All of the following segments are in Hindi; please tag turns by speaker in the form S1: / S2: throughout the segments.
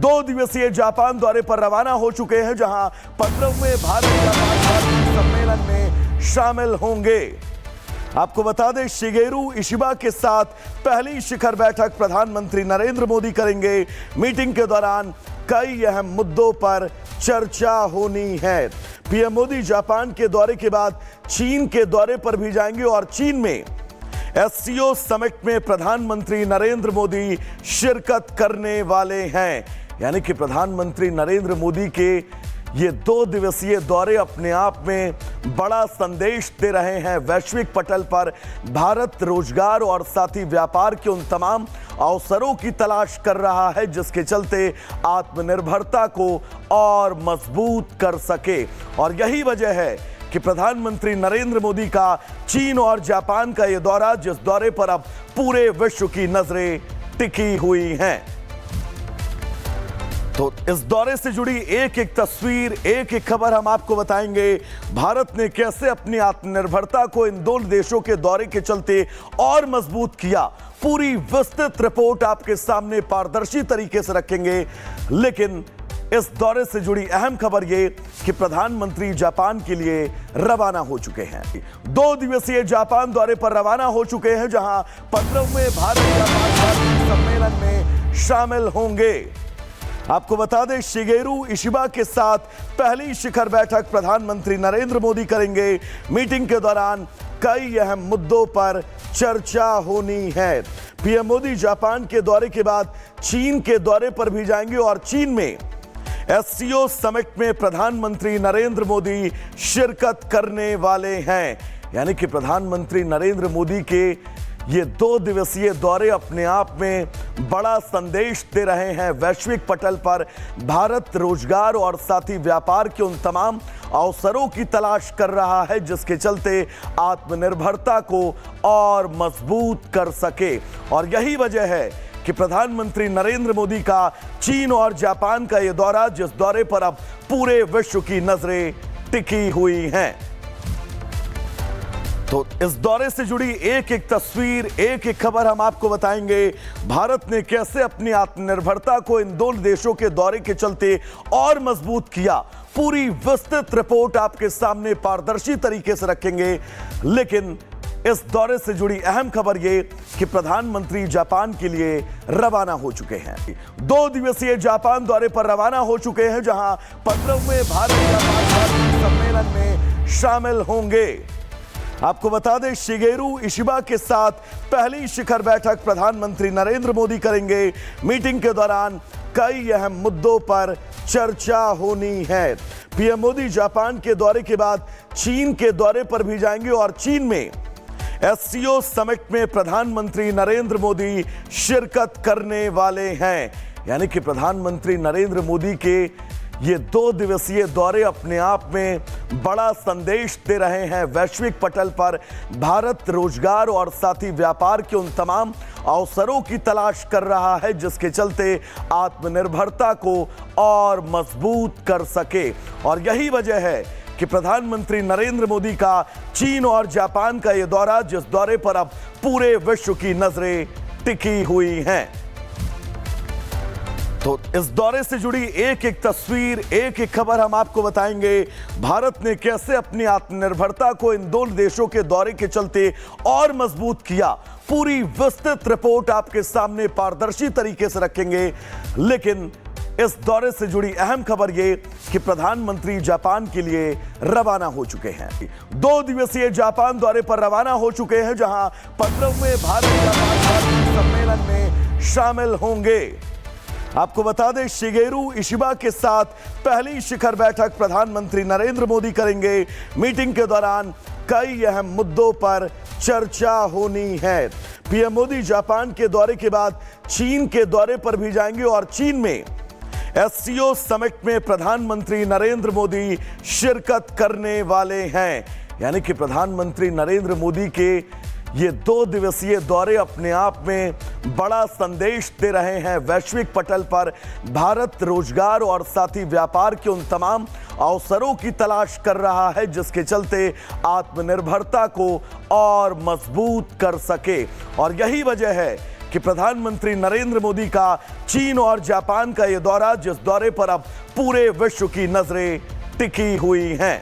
S1: 2 दिवसीय जापान दौरे पर रवाना हो चुके हैं, जहां 15वें भारत सम्मेलन में शामिल होंगे। आपको बता दें, शिगेरू इशिबा के साथ पहली शिखर बैठक प्रधानमंत्री नरेंद्र मोदी करेंगे। मीटिंग के दौरान कई अहम मुद्दों पर चर्चा होनी है। पीएम मोदी जापान के दौरे के बाद चीन के दौरे पर भी जाएंगे और चीन में एससीओ समिट में प्रधानमंत्री नरेंद्र मोदी शिरकत करने वाले हैं। यानी कि प्रधानमंत्री नरेंद्र मोदी के ये 2 दिवसीय दौरे अपने आप में बड़ा संदेश दे रहे हैं। वैश्विक पटल पर भारत रोजगार और साथ ही व्यापार के उन तमाम अवसरों की तलाश कर रहा है जिसके चलते आत्मनिर्भरता को और मजबूत कर सके। और यही वजह है कि प्रधानमंत्री नरेंद्र मोदी का चीन और जापान का यह दौरा, जिस दौरे पर अब पूरे विश्व की नजरें टिकी हुई हैं। तो इस दौरे से जुड़ी एक एक तस्वीर, एक एक खबर हम आपको बताएंगे। भारत ने कैसे अपनी आत्मनिर्भरता को इन 2 देशों के दौरे के चलते और मजबूत किया, पूरी विस्तृत रिपोर्ट आपके सामने पारदर्शी तरीके से रखेंगे। लेकिन इस दौरे से जुड़ी अहम खबर ये कि प्रधानमंत्री जापान के लिए रवाना हो चुके हैं। 2 दिवसीय जापान दौरे पर रवाना हो चुके हैं, जहां 15वें भारत सम्मेलन में शामिल होंगे। आपको बता दें, शिगेरू इशिबा के साथ पहली शिखर बैठक प्रधानमंत्री नरेंद्र मोदी करेंगे। मीटिंग के दौरान कई अहम मुद्दों पर चर्चा होनी है। पीएम मोदी जापान के दौरे के बाद चीन के दौरे पर भी जाएंगे और चीन में एससीओ समिट में प्रधानमंत्री नरेंद्र मोदी शिरकत करने वाले हैं। यानी कि प्रधानमंत्री नरेंद्र मोदी के ये 2 दिवसीय दौरे अपने आप में बड़ा संदेश दे रहे हैं। वैश्विक पटल पर भारत रोजगार और साथ ही व्यापार के उन तमाम अवसरों की तलाश कर रहा है जिसके चलते आत्मनिर्भरता को और मजबूत कर सके। और यही वजह है कि प्रधानमंत्री नरेंद्र मोदी का चीन और जापान का यह दौरा, जिस दौरे पर अब पूरे विश्व की नजरें टिकी हुई हैं। तो इस दौरे से जुड़ी एक एक तस्वीर, एक एक खबर हम आपको बताएंगे। भारत ने कैसे अपनी आत्मनिर्भरता को इन 2 देशों के दौरे के चलते और मजबूत किया, पूरी विस्तृत रिपोर्ट आपके सामने पारदर्शी तरीके से रखेंगे। लेकिन इस दौरे से जुड़ी अहम खबर ये कि प्रधानमंत्री जापान के लिए रवाना हो चुके हैं। 2 दिवसीय जापान दौरे पर रवाना हो चुके हैं, जहां 15वें भारत सम्मेलन में शामिल होंगे। आपको बता दें, शिगेरू इशिबा के साथ पहली शिखर बैठक प्रधानमंत्री नरेंद्र मोदी करेंगे। मीटिंग के दौरान कई अहम मुद्दों पर चर्चा होनी है। पीएम मोदी जापान के दौरे के बाद चीन के दौरे पर भी जाएंगे और चीन में एससीओ समिट में प्रधानमंत्री नरेंद्र मोदी शिरकत करने वाले हैं। यानी कि प्रधानमंत्री नरेंद्र मोदी के ये 2 दिवसीय दौरे अपने आप में बड़ा संदेश दे रहे हैं। वैश्विक पटल पर भारत रोजगार और साथ ही व्यापार के उन तमाम अवसरों की तलाश कर रहा है जिसके चलते आत्मनिर्भरता को और मजबूत कर सके। और यही वजह है कि प्रधानमंत्री नरेंद्र मोदी का चीन और जापान का यह दौरा, जिस दौरे पर अब पूरे विश्व की नजरें टिकी हुई हैं। तो इस दौरे से जुड़ी एक एक तस्वीर, एक एक खबर हम आपको बताएंगे। भारत ने कैसे अपनी आत्मनिर्भरता को इन 2 देशों के दौरे के चलते और मजबूत किया, पूरी विस्तृत रिपोर्ट आपके सामने पारदर्शी तरीके से रखेंगे। लेकिन इस दौरे से जुड़ी अहम खबर ये कि प्रधानमंत्री जापान के लिए रवाना हो चुके हैं। 2 दिवसीय जापान दौरे पर रवाना हो चुके हैं, जहां 15वें भारत सम्मेलन में शामिल होंगे। आपको बता दें, शिगेरू इशिबा के साथ पहली शिखर बैठक प्रधानमंत्री नरेंद्र मोदी करेंगे। मीटिंग के दौरान कई अहम मुद्दों पर चर्चा होनी है। पीएम मोदी जापान के दौरे के बाद चीन के दौरे पर भी जाएंगे और चीन में एससीओ समिट में प्रधानमंत्री नरेंद्र मोदी शिरकत करने वाले हैं। यानी कि प्रधानमंत्री नरेंद्र मोदी के ये 2 दिवसीय दौरे अपने आप में बड़ा संदेश दे रहे हैं। वैश्विक पटल पर भारत रोजगार और साथ ही व्यापार के उन तमाम अवसरों की तलाश कर रहा है जिसके चलते आत्मनिर्भरता को और मजबूत कर सके। और यही वजह है कि प्रधानमंत्री नरेंद्र मोदी का चीन और जापान का यह दौरा, जिस दौरे पर अब पूरे विश्व की नजरें टिकी हुई हैं।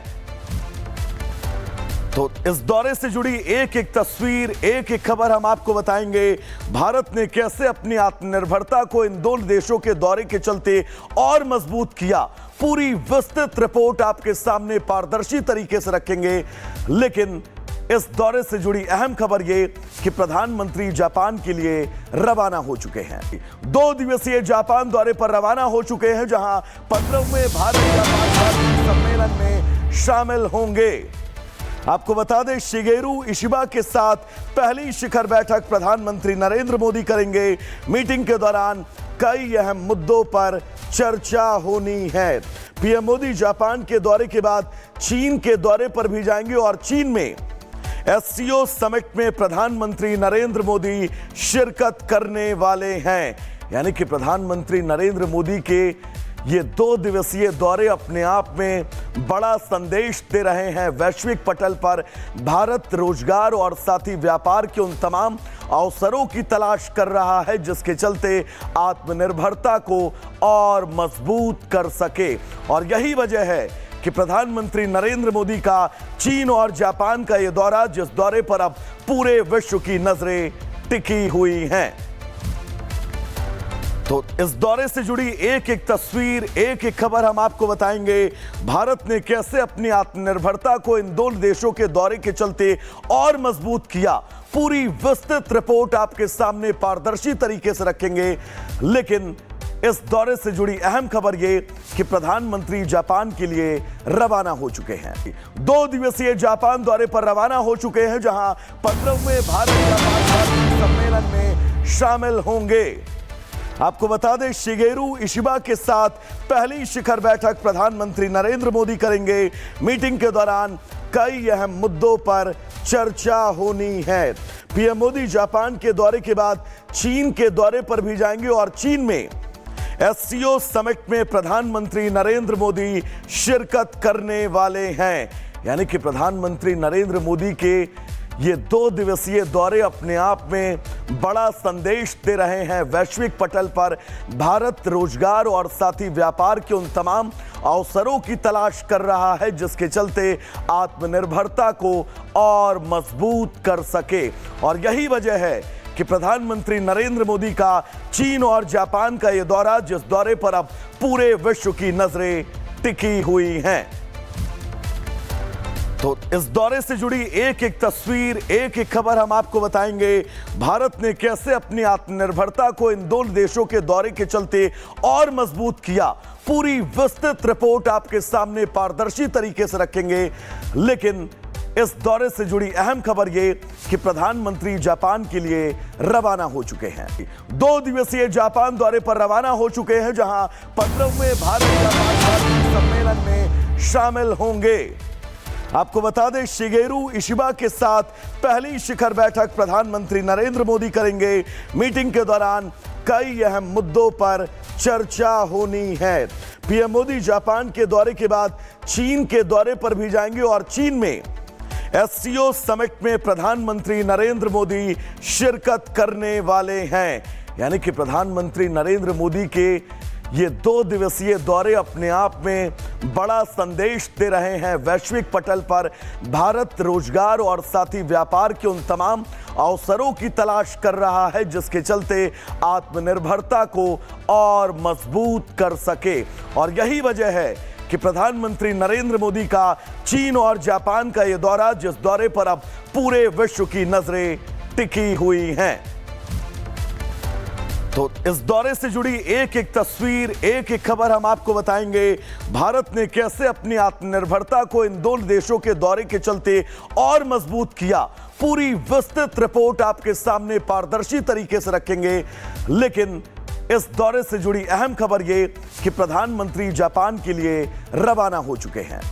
S1: तो इस दौरे से जुड़ी एक एक तस्वीर, एक एक खबर हम आपको बताएंगे। भारत ने कैसे अपनी आत्मनिर्भरता को इन दोनों देशों के दौरे के चलते और मजबूत किया, पूरी विस्तृत रिपोर्ट आपके सामने पारदर्शी तरीके से रखेंगे। लेकिन इस दौरे से जुड़ी अहम खबर ये कि प्रधानमंत्री जापान के लिए रवाना हो चुके हैं। 2 दिवसीय जापान दौरे पर रवाना हो चुके हैं, जहां 15वें भारत जापान सम्मेलन में शामिल होंगे। आपको बता दें, शिगेरू इशिबा के साथ पहली शिखर बैठक प्रधानमंत्री नरेंद्र मोदी करेंगे। मीटिंग के दौरान कई अहम मुद्दों पर चर्चा होनी है। पीएम मोदी जापान के दौरे के बाद चीन के दौरे पर भी जाएंगे और चीन में एससीओ समिट में प्रधानमंत्री नरेंद्र मोदी शिरकत करने वाले हैं। यानी कि प्रधानमंत्री नरेंद्र मोदी के ये 2 दिवसीय दौरे अपने आप में बड़ा संदेश दे रहे हैं। वैश्विक पटल पर भारत रोजगार और साथ ही व्यापार के उन तमाम अवसरों की तलाश कर रहा है, जिसके चलते आत्मनिर्भरता को और मजबूत कर सके। और यही वजह है कि प्रधानमंत्री नरेंद्र मोदी का चीन और जापान का यह दौरा, जिस दौरे पर अब पूरे विश्व की नजरें टिकी हुई हैं। तो इस दौरे से जुड़ी एक एक तस्वीर, एक एक खबर हम आपको बताएंगे। भारत ने कैसे अपनी आत्मनिर्भरता को इन दोनों देशों के दौरे के चलते और मजबूत किया, पूरी विस्तृत रिपोर्ट आपके सामने पारदर्शी तरीके से रखेंगे। लेकिन इस दौरे से जुड़ी अहम खबर ये कि प्रधानमंत्री जापान के लिए रवाना हो चुके हैं। 2 दिवसीय जापान दौरे पर रवाना हो चुके हैं, जहां 15वें भारत जापान सम्मेलन में शामिल होंगे। आपको बता दें, शिगेरू इशिबा के साथ पहली शिखर बैठक प्रधानमंत्री नरेंद्र मोदी करेंगे। मीटिंग के दौरान कई अहम मुद्दों पर चर्चा होनी है। पीएम मोदी जापान के दौरे के बाद चीन के दौरे पर भी जाएंगे और चीन में एससीओ समिट में प्रधानमंत्री नरेंद्र मोदी शिरकत करने वाले हैं। यानी कि प्रधानमंत्री नरेंद्र मोदी के ये 2 दिवसीय दौरे अपने आप में बड़ा संदेश दे रहे हैं। वैश्विक पटल पर भारत रोजगार और साथ ही व्यापार के उन तमाम अवसरों की तलाश कर रहा है, जिसके चलते आत्मनिर्भरता को और मजबूत कर सके। और यही वजह है कि प्रधानमंत्री नरेंद्र मोदी का चीन और जापान का यह दौरा, जिस दौरे पर अब पूरे विश्व की नजरें टिकी हुई हैं। तो इस दौरे से जुड़ी एक एक तस्वीर, एक एक खबर हम आपको बताएंगे। भारत ने कैसे अपनी आत्मनिर्भरता को इन दोनों देशों के दौरे के चलते और मजबूत किया, पूरी विस्तृत रिपोर्ट आपके सामने पारदर्शी तरीके से रखेंगे। लेकिन इस दौरे से जुड़ी अहम खबर ये कि प्रधानमंत्री जापान के लिए रवाना हो चुके हैं। 2 दिवसीय जापान दौरे पर रवाना हो चुके हैं, जहां 15वें भारत जापान सम्मेलन में शामिल होंगे। आपको बता दें, शिगेरू इशिबा के साथ पहली शिखर बैठक प्रधानमंत्री नरेंद्र मोदी करेंगे। मीटिंग के दौरान कई अहम मुद्दों पर चर्चा होनी है। पीएम मोदी जापान के दौरे के बाद चीन के दौरे पर भी जाएंगे और चीन में एससीओ समिट में प्रधानमंत्री नरेंद्र मोदी शिरकत करने वाले हैं। यानी कि प्रधानमंत्री नरेंद्र मोदी के ये 2 दिवसीय दौरे अपने आप में बड़ा संदेश दे रहे हैं। वैश्विक पटल पर भारत रोजगार और साथ ही व्यापार के उन तमाम अवसरों की तलाश कर रहा है, जिसके चलते आत्मनिर्भरता को और मजबूत कर सके। और यही वजह है कि प्रधानमंत्री नरेंद्र मोदी का चीन और जापान का यह दौरा, जिस दौरे पर अब पूरे विश्व की नजरें टिकी हुई हैं। तो इस दौरे से जुड़ी एक एक तस्वीर, एक एक खबर हम आपको बताएंगे। भारत ने कैसे अपनी आत्मनिर्भरता को इन दोनों देशों के दौरे के चलते और मजबूत किया, पूरी विस्तृत रिपोर्ट आपके सामने पारदर्शी तरीके से रखेंगे। लेकिन इस दौरे से जुड़ी अहम खबर ये कि प्रधानमंत्री जापान के लिए रवाना हो चुके हैं।